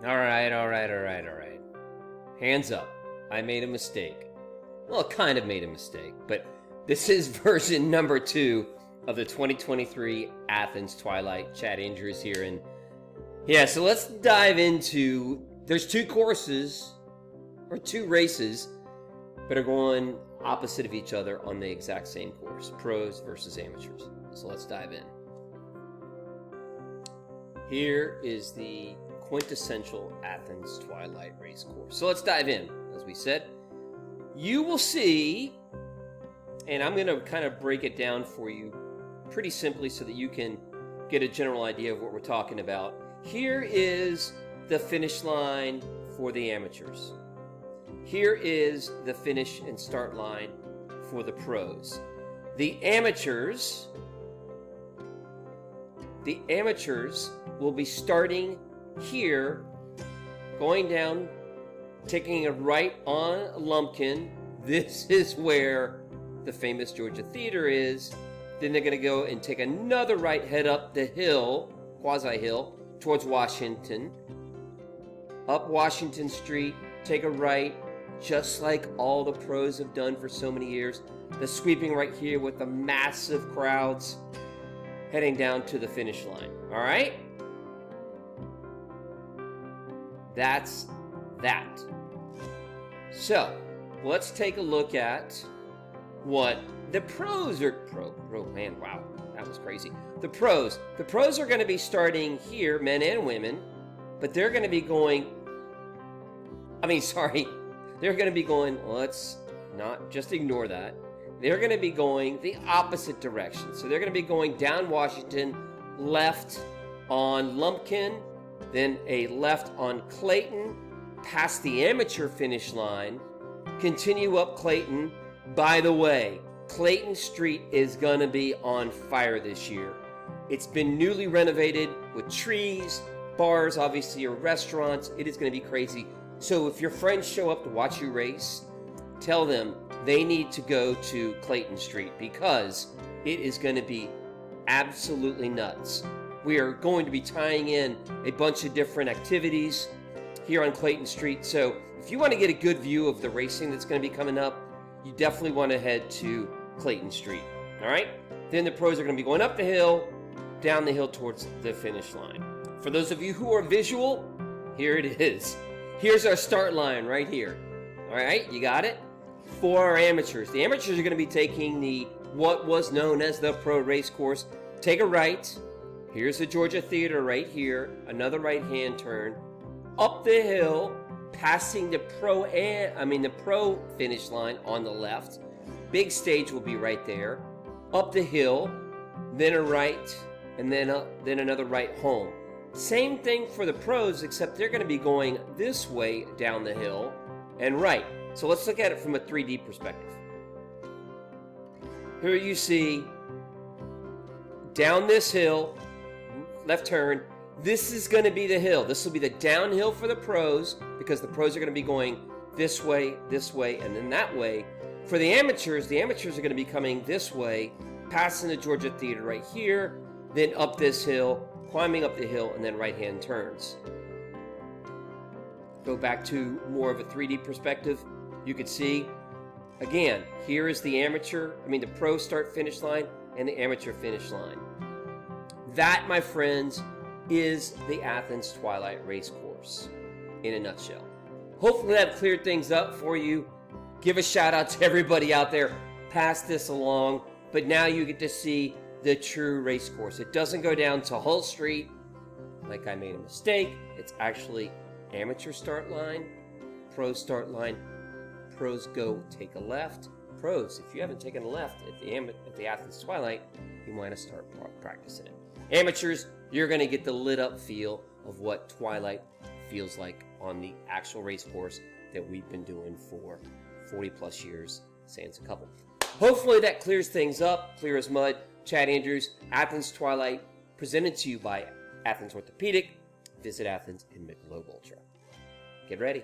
All right. Hands up. I made a mistake. Well, kind of made a mistake, but this is version number 2 of the 2023 Athens Twilight. Chad Andrews here, and yeah, so let's dive into, there's 2 courses, or 2 races, that are going opposite of each other on the exact same course, pros versus amateurs. So let's dive in. Here is the quintessential Athens Twilight race course. So let's dive in. As we said, you will see, and I'm going to kind of break it down for you pretty simply so that you can get a general idea of what we're talking about. Here is the finish line for the amateurs. Here is the finish and start line for the pros. The amateurs will be starting here, going down, taking a right on Lumpkin. This is where the famous Georgia Theater is. Then they're going to go and take another right, head up the hill, quasi-hill, towards Washington. Up Washington Street, take a right, just like all the pros have done for so many years. The sweeping right here with the massive crowds heading down to the finish line. All right? That's that. So, let's take a look at what the pros are. Man, wow, that was crazy. The pros are going to be starting here, men and women, but they're going to be going, they're going to be going, let's not just ignore that. They're going to be going the opposite direction. So they're going to be going down Washington, left on Lumpkin, then a left on Clayton, past the amateur finish line, continue up Clayton. By the way, Clayton Street is going to be on fire this year. It's been newly renovated with trees, bars, obviously, or restaurants. It is going to be crazy. So if your friends show up to watch you race, tell them they need to go to Clayton Street because it is going to be absolutely nuts. We are going to be tying in a bunch of different activities here on Clayton Street. So if you want to get a good view of the racing that's going to be coming up, you definitely want to head to Clayton Street. All right? Then the pros are going to be going up the hill, down the hill towards the finish line. For those of you who are visual, here it is. Here's our start line right here. All right, you got it? For our amateurs. The amateurs are going to be taking what was known as the pro race course. Take a right. Here's the Georgia Theater right here. Another right-hand turn. Up the hill, passing the pro finish line on the left. Big stage will be right there. Up the hill, then a right, and then another right home. Same thing for the pros, except they're going to be going this way down the hill and right. So let's look at it from a 3D perspective. Here you see down this hill, left turn. This is going to be the hill. This will be the downhill for the pros because the pros are going to be going this way, and then that way. For the amateurs are going to be coming this way, passing the Georgia Theater right here, then up this hill, climbing up the hill, and then right-hand turns. Go back to more of a 3D perspective. You could see, again, here is the pro start-finish line and the amateur finish line. That, my friends, is the Athens Twilight race course in a nutshell. Hopefully that cleared things up for you. Give a shout out to everybody out there. Pass this along, but now you get to see the true race course. It doesn't go down to Hull Street like I made a mistake. It's actually amateur start line, pro start line. Pros go take a left. Pros, if you haven't taken a left at the Athens Twilight, you might have start practicing it. Amateurs, you're going to get the lit up feel of what Twilight feels like on the actual race course that we've been doing for 40 plus years, sans a couple. Hopefully that clears things up, clear as mud. Chad Andrews, Athens Twilight, presented to you by Athens Orthopedic. Visit Athens in Michelob Ultra. Get ready.